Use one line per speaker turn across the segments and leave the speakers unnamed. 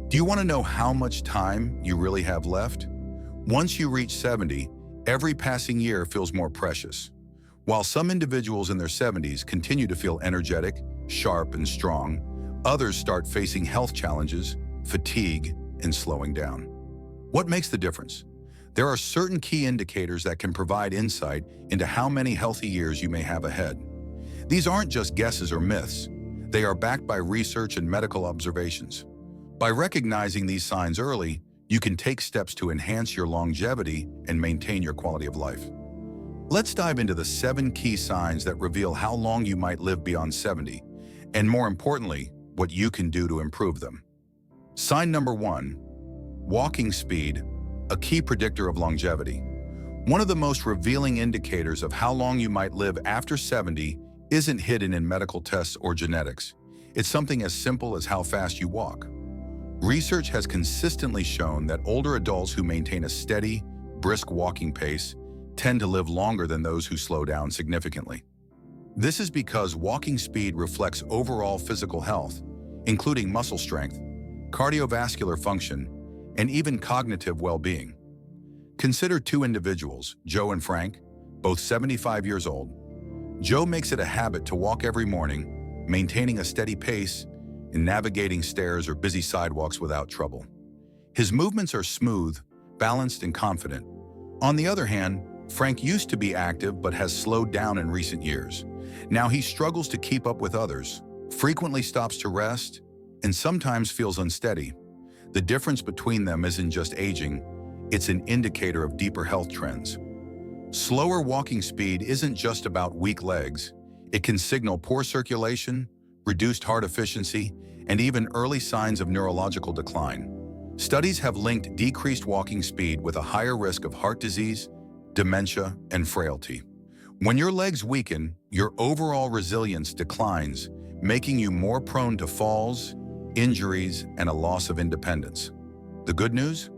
Do you want to know how much time you really have left? Once you reach 70, every passing year feels more precious. While some individuals in their 70s continue to feel energetic, sharp, and strong, others start facing health challenges, fatigue, and slowing down. What makes the difference? There are certain key indicators that can provide insight into how many healthy years you may have ahead. These aren't just guesses or myths. They are backed by research and medical observations. By recognizing these signs early, you can take steps to enhance your longevity and maintain your quality of life. Let's dive into the 7 key signs that reveal how long you might live beyond 70, and more importantly, what you can do to improve them. Sign number 1, walking speed, a key predictor of longevity. One of the most revealing indicators of how long you might live after 70 isn't hidden in medical tests or genetics. It's something as simple as how fast you walk. Research has consistently shown that older adults who maintain a steady, brisk walking pace tend to live longer than those who slow down significantly. This is because walking speed reflects overall physical health, including muscle strength, cardiovascular function, and even cognitive well-being. Consider 2 individuals, Joe and Frank, both 75 years old. Joe makes it a habit to walk every morning, maintaining a steady pace and navigating stairs or busy sidewalks without trouble. His movements are smooth, balanced, and confident. On the other hand, Frank used to be active but has slowed down in recent years. Now he struggles to keep up with others, frequently stops to rest, and sometimes feels unsteady. The difference between them isn't just aging, it's an indicator of deeper health trends. Slower walking speed isn't just about weak legs. It can signal poor circulation, reduced heart efficiency, and even early signs of neurological decline. Studies have linked decreased walking speed with a higher risk of heart disease, dementia, and frailty. When your legs weaken, your overall resilience declines, making you more prone to falls, injuries, and a loss of independence. The good news?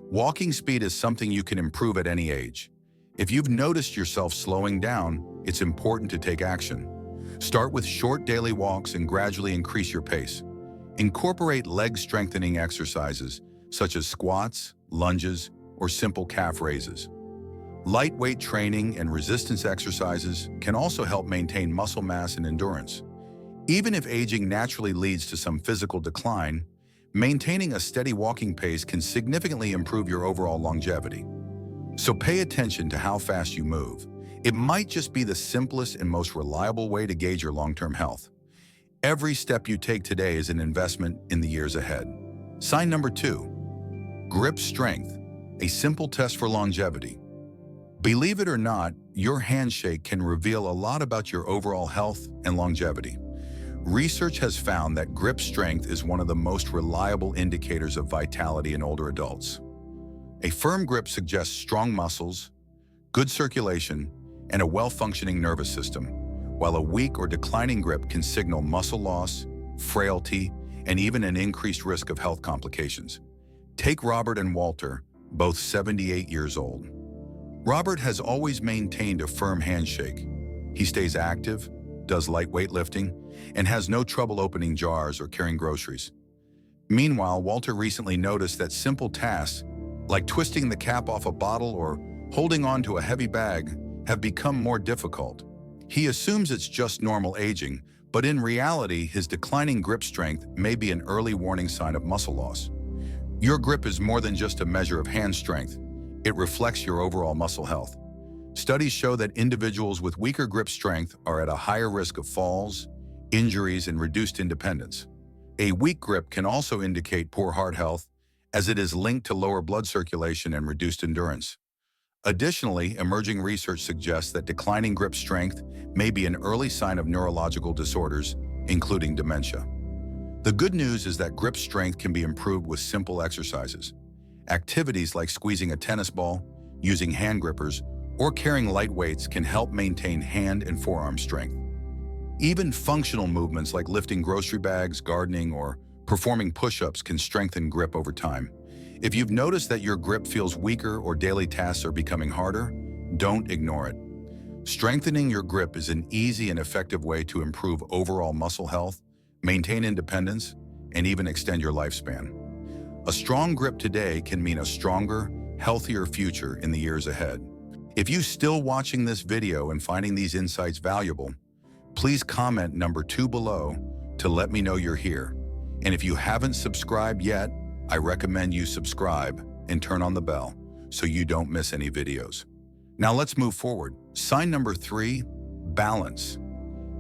Walking speed is something you can improve at any age. If you've noticed yourself slowing down, it's important to take action. Start with short daily walks and gradually increase your pace. Incorporate leg-strengthening exercises, such as squats, lunges, or simple calf raises. Lightweight training and resistance exercises can also help maintain muscle mass and endurance. Even if aging naturally leads to some physical decline, maintaining a steady walking pace can significantly improve your overall longevity. So pay attention to how fast you move. It might just be the simplest and most reliable way to gauge your long-term health. Every step you take today is an investment in the years ahead. Sign number 2, grip strength, a simple test for longevity. Believe it or not, your handshake can reveal a lot about your overall health and longevity. Research has found that grip strength is one of the most reliable indicators of vitality in older adults. A firm grip suggests strong muscles, good circulation, and a well-functioning nervous system, while a weak or declining grip can signal muscle loss, frailty, and even an increased risk of health complications. Take Robert and Walter, both 78 years old. Robert has always maintained a firm handshake. He stays active, does light weightlifting, and has no trouble opening jars or carrying groceries. Meanwhile, Walter recently noticed that simple tasks, like twisting the cap off a bottle or holding on to a heavy bag, have become more difficult. He assumes it's just normal aging, but in reality, his declining grip strength may be an early warning sign of muscle loss. Your grip is more than just a measure of hand strength. It reflects your overall muscle health. Studies show that individuals with weaker grip strength are at a higher risk of falls, injuries, and reduced independence. A weak grip can also indicate poor heart health, as it is linked to lower blood circulation and reduced endurance. Additionally, emerging research suggests that declining grip strength may be an early sign of neurological disorders, including dementia. The good news is that grip strength can be improved with simple exercises. Activities like squeezing a tennis ball, using hand grippers, or carrying light weights can help maintain hand and forearm strength. Even functional movements like lifting grocery bags, gardening, or performing push-ups can strengthen grip over time. If you've noticed that your grip feels weaker or daily tasks are becoming harder, don't ignore it. Strengthening your grip is an easy and effective way to improve overall muscle health, maintain independence, and even extend your lifespan. A strong grip today can mean a stronger, healthier future in the years ahead. If you're still watching this video and finding these insights valuable, please comment number 2 below to let me know you're here. And if you haven't subscribed yet, I recommend you subscribe and turn on the bell so you don't miss any videos. Now let's move forward. Sign number 3, balance.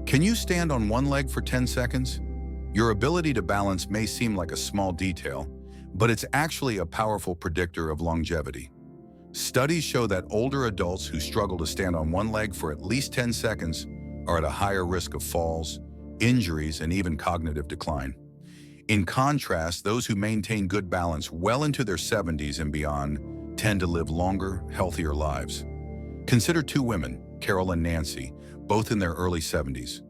Can you stand on one leg for 10 seconds? Your ability to balance may seem like a small detail, but it's actually a powerful predictor of longevity. Studies show that older adults who struggle to stand on one leg for at least 10 seconds are at a higher risk of falls, injuries, and even cognitive decline. In contrast, those who maintain good balance well into their 70s and beyond tend to live longer, healthier lives. Consider 2 women, Carol and Nancy, both in their early 70s.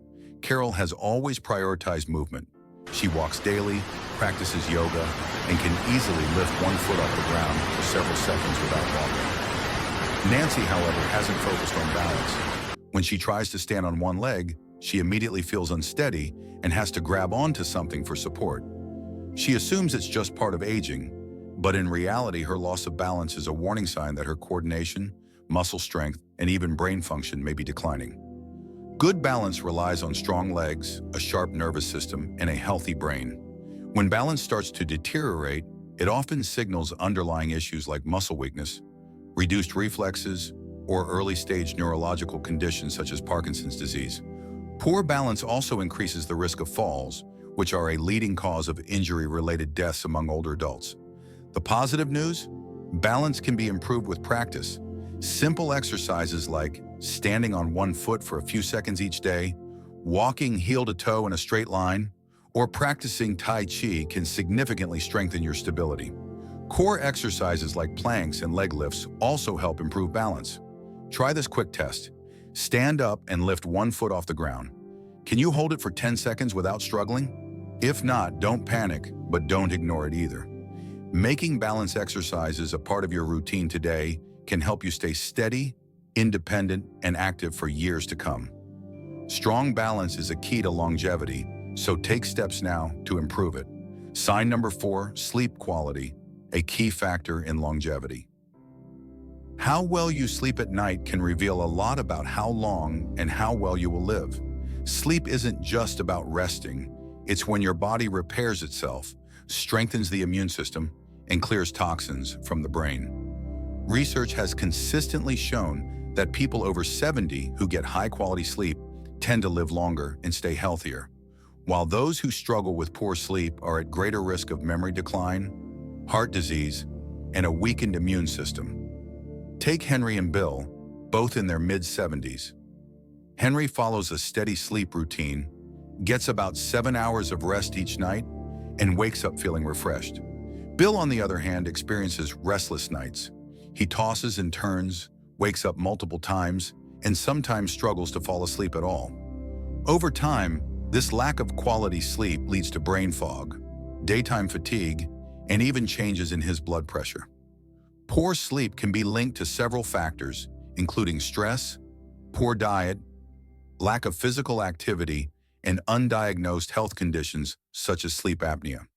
Carol has always prioritized movement. She walks daily, practices yoga, and can easily lift one foot off the ground for several seconds without walking. Nancy, however, hasn't focused on balance. When she tries to stand on one leg, she immediately feels unsteady and has to grab onto something for support. She assumes it's just part of aging, but in reality, her loss of balance is a warning sign that her coordination, muscle strength, and even brain function may be declining. Good balance relies on strong legs, a sharp nervous system, and a healthy brain. When balance starts to deteriorate, it often signals underlying issues like muscle weakness, reduced reflexes, or early-stage neurological conditions such as Parkinson's disease. Poor balance also increases the risk of falls, which are a leading cause of injury-related deaths among older adults. The positive news? Balance can be improved with practice. Simple exercises like standing on one foot for a few seconds each day, walking heel to toe in a straight line, or practicing Tai Chi can significantly strengthen your stability. Core exercises like planks and leg lifts also help improve balance. Try this quick test. Stand up and lift one foot off the ground. Can you hold it for 10 seconds without struggling? If not, don't panic, but don't ignore it either. Making balance exercises a part of your routine today can help you stay steady, independent, and active for years to come. Strong balance is a key to longevity, so take steps now to improve it. Sign number 4, sleep quality, a key factor in longevity. How well you sleep at night can reveal a lot about how long and how well you will live. Sleep isn't just about resting. It's when your body repairs itself, strengthens the immune system, and clears toxins from the brain. Research has consistently shown that people over 70 who get high-quality sleep tend to live longer and stay healthier, while those who struggle with poor sleep are at greater risk of memory decline, heart disease, and a weakened immune system. Take Henry and Bill, both in their mid-70s. Henry follows a steady sleep routine, gets about 7 hours of rest each night, and wakes up feeling refreshed. Bill, on the other hand, experiences restless nights. He tosses and turns, wakes up multiple times, and sometimes struggles to fall asleep at all. Over time, this lack of quality sleep leads to brain fog, daytime fatigue, and even changes in his blood pressure. Poor sleep can be linked to several factors, including stress, poor diet, lack of physical activity, and undiagnosed health conditions such as sleep apnea.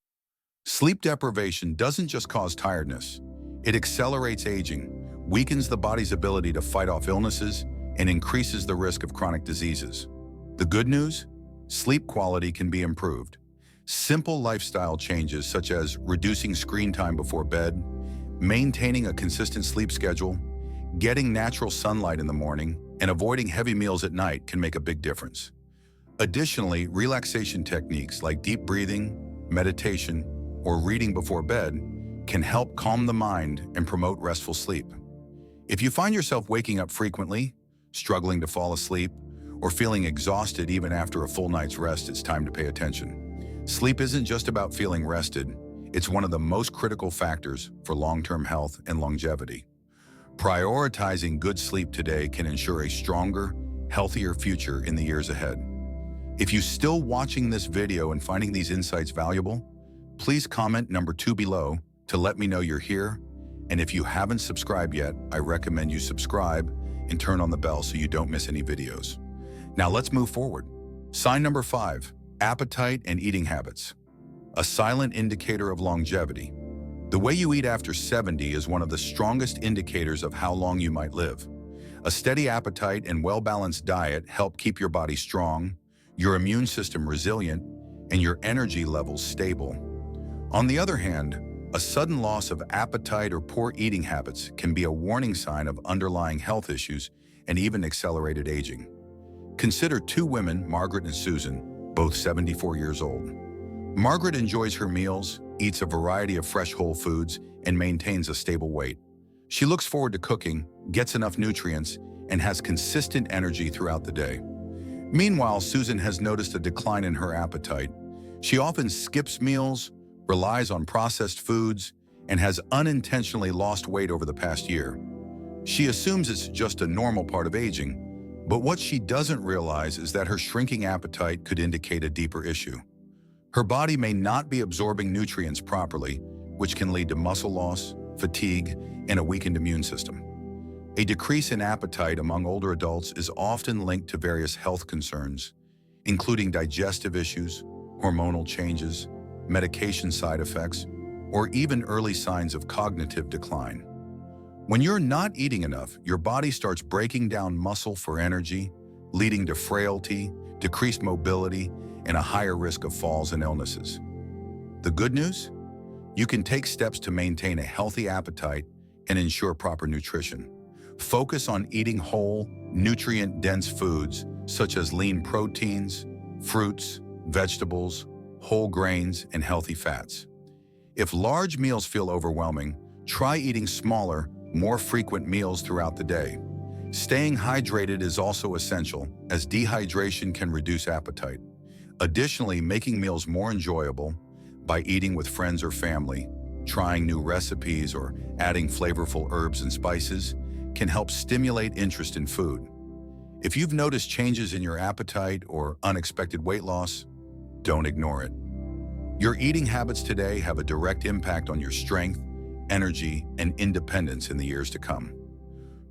Sleep deprivation doesn't just cause tiredness. It accelerates aging, weakens the body's ability to fight off illnesses, and increases the risk of chronic diseases. The good news? Sleep quality can be improved. Simple lifestyle changes such as reducing screen time before bed, maintaining a consistent sleep schedule, getting natural sunlight in the morning, and avoiding heavy meals at night can make a big difference. Additionally, relaxation techniques like deep breathing, meditation, or reading before bed can help calm the mind and promote restful sleep. If you find yourself waking up frequently, struggling to fall asleep, or feeling exhausted even after a full night's rest, it's time to pay attention. Sleep isn't just about feeling rested. It's one of the most critical factors for long-term health and longevity. Prioritizing good sleep today can ensure a stronger, healthier future in the years ahead. If you're still watching this video and finding these insights valuable, please comment number 2 below to let me know you're here. And if you haven't subscribed yet, I recommend you subscribe and turn on the bell so you don't miss any videos. Now let's move forward. Sign number 5, appetite and eating habits. A silent indicator of longevity. The way you eat after 70 is one of the strongest indicators of how long you might live. A steady appetite and well-balanced diet help keep your body strong, your immune system resilient, and your energy levels stable. On the other hand, a sudden loss of appetite or poor eating habits can be a warning sign of underlying health issues and even accelerated aging. Consider two women, Margaret and Susan, both 74 years old. Margaret enjoys her meals, eats a variety of fresh whole foods, and maintains a stable weight. She looks forward to cooking, gets enough nutrients, and has consistent energy throughout the day. Meanwhile, Susan has noticed a decline in her appetite. She often skips meals, relies on processed foods, and has unintentionally lost weight over the past year. She assumes it's just a normal part of aging, but what she doesn't realize is that her shrinking appetite could indicate a deeper issue. Her body may not be absorbing nutrients properly, which can lead to muscle loss, fatigue, and a weakened immune system. A decrease in appetite among older adults is often linked to various health concerns, including digestive issues, hormonal changes, medication side effects, or even early signs of cognitive decline. When you're not eating enough, your body starts breaking down muscle for energy, leading to frailty, decreased mobility, and a higher risk of falls and illnesses. The good news? You can take steps to maintain a healthy appetite and ensure proper nutrition. Focus on eating whole, nutrient-dense foods such as lean proteins, fruits, vegetables, whole grains, and healthy fats. If large meals feel overwhelming, try eating smaller, more frequent meals throughout the day. Staying hydrated is also essential, as dehydration can reduce appetite. Additionally, making meals more enjoyable by eating with friends or family, trying new recipes, or adding flavorful herbs and spices can help stimulate interest in food. If you've noticed changes in your appetite or unexpected weight loss, don't ignore it. Your eating habits today have a direct impact on your strength, energy, and independence in the years to come.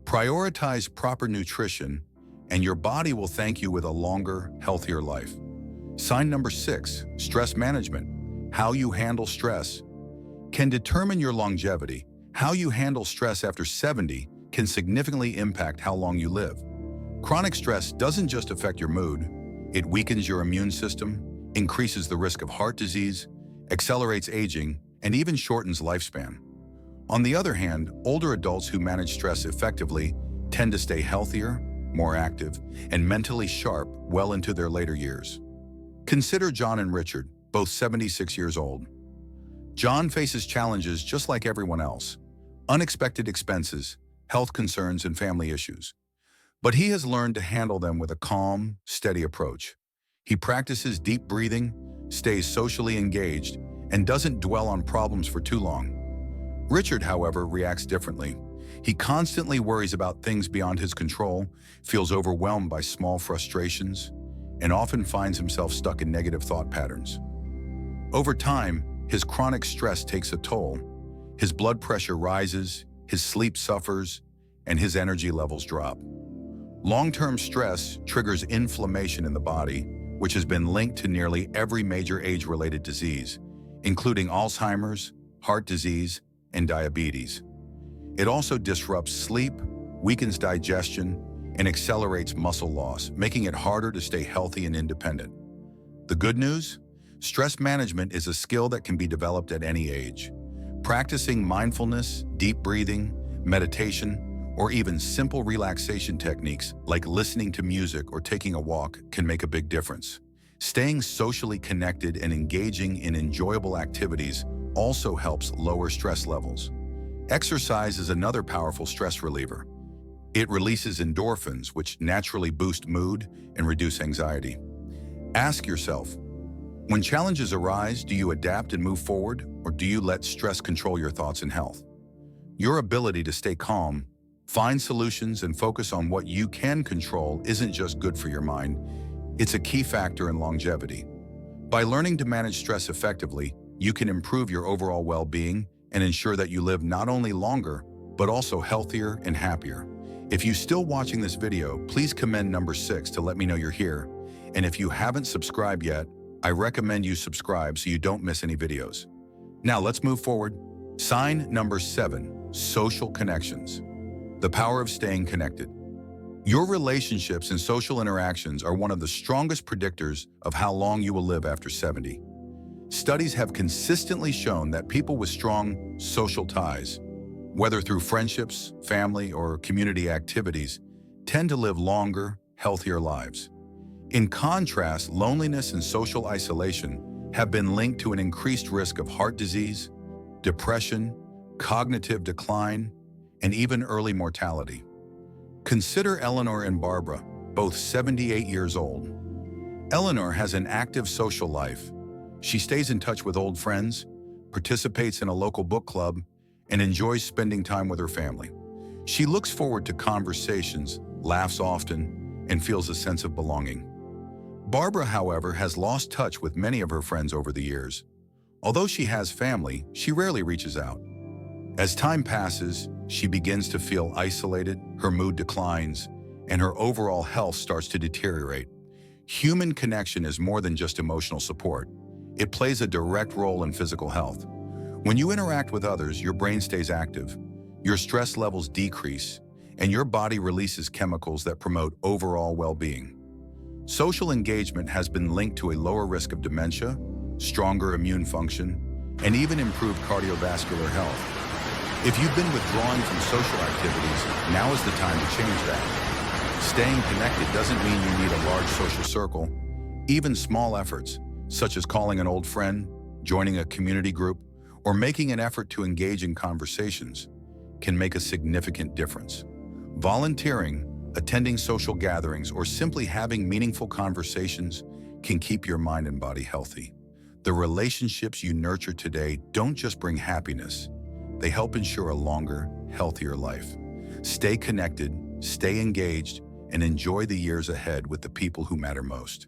Prioritize proper nutrition, and your body will thank you with a longer, healthier life. Sign number 6, stress management. How you handle stress can determine your longevity. How you handle stress after 70 can significantly impact how long you live. Chronic stress doesn't just affect your mood, it weakens your immune system, increases the risk of heart disease, accelerates aging, and even shortens lifespan. On the other hand, older adults who manage stress effectively tend to stay healthier, more active, and mentally sharp well into their later years. Consider John and Richard, both 76 years old. John faces challenges just like everyone else: unexpected expenses, health concerns, and family issues. But he has learned to handle them with a calm, steady approach. He practices deep breathing, stays socially engaged, and doesn't dwell on problems for too long. Richard, however, reacts differently. He constantly worries about things beyond his control, feels overwhelmed by small frustrations, and often finds himself stuck in negative thought patterns. Over time, his chronic stress takes a toll. His blood pressure rises, his sleep suffers, and his energy levels drop. Long-term stress triggers inflammation in the body, which has been linked to nearly every major age-related disease, including Alzheimer's, heart disease, and diabetes. It also disrupts sleep, weakens digestion, and accelerates muscle loss, making it harder to stay healthy and independent. The good news? Stress management is a skill that can be developed at any age. Practicing mindfulness, deep breathing, meditation, or even simple relaxation techniques like listening to music or taking a walk can make a big difference. Staying socially connected and engaging in enjoyable activities also helps lower stress levels. Exercise is another powerful stress reliever. It releases endorphins, which naturally boost mood and reduce anxiety. Ask yourself, when challenges arise, do you adapt and move forward, or do you let stress control your thoughts and health? Your ability to stay calm, find solutions, and focus on what you can control isn't just good for your mind, it's a key factor in longevity. By learning to manage stress effectively, you can improve your overall well-being and ensure that you live not only longer, but also healthier and happier. If you're still watching this video, please comment number 6 to let me know you're here. And if you haven't subscribed yet, I recommend you subscribe so you don't miss any videos. Now let's move forward. Sign number 7, social connections. The power of staying connected. Your relationships and social interactions are one of the strongest predictors of how long you will live after 70. Studies have consistently shown that people with strong social ties, whether through friendships, family, or community activities, tend to live longer, healthier lives. In contrast, loneliness and social isolation have been linked to an increased risk of heart disease, depression, cognitive decline, and even early mortality. Consider Eleanor and Barbara, both 78 years old. Eleanor has an active social life. She stays in touch with old friends, participates in a local book club, and enjoys spending time with her family. She looks forward to conversations, laughs often, and feels a sense of belonging. Barbara, however, has lost touch with many of her friends over the years. Although she has family, she rarely reaches out. As time passes, she begins to feel isolated, her mood declines, and her overall health starts to deteriorate. Human connection is more than just emotional support. It plays a direct role in physical health. When you interact with others, your brain stays active, your stress levels decrease, and your body releases chemicals that promote overall well-being. Social engagement has been linked to a lower risk of dementia, stronger immune function, and even improved cardiovascular health. If you've been withdrawing from social activities, now is the time to change that. Staying connected doesn't mean you need a large social circle. Even small efforts, such as calling an old friend, joining a community group, or making an effort to engage in conversations, can make a significant difference. Volunteering, attending social gatherings, or simply having meaningful conversations can keep your mind and body healthy. The relationships you nurture today don't just bring happiness, they help ensure a longer, healthier life. Stay connected, stay engaged, and enjoy the years ahead with the people who matter most.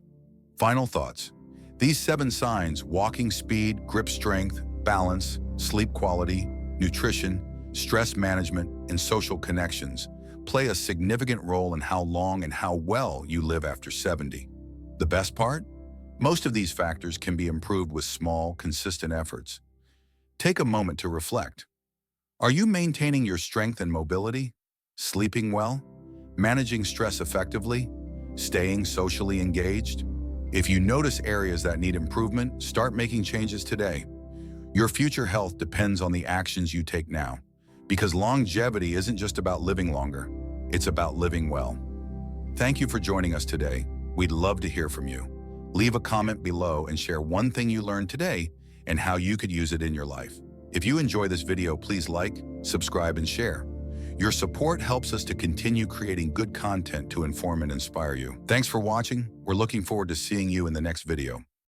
Final thoughts. These 7 signs, walking speed, grip strength, balance, sleep quality, nutrition, stress management, and social connections, play a significant role in how long and how well you live after 70. The best part? Most of these factors can be improved with small, consistent efforts. Take a moment to reflect. Are you maintaining your strength and mobility? Sleeping well? Managing stress effectively? Staying socially engaged? If you notice areas that need improvement, start making changes today. Your future health depends on the actions you take now, because longevity isn't just about living longer, it's about living well. Thank you for joining us today. We'd love to hear from you. Leave a comment below and share one thing you learned today and how you could use it in your life. If you enjoy this video, please like, subscribe, and share. Your support helps us to continue creating good content to inform and inspire you. Thanks for watching. We're looking forward to seeing you in the next video.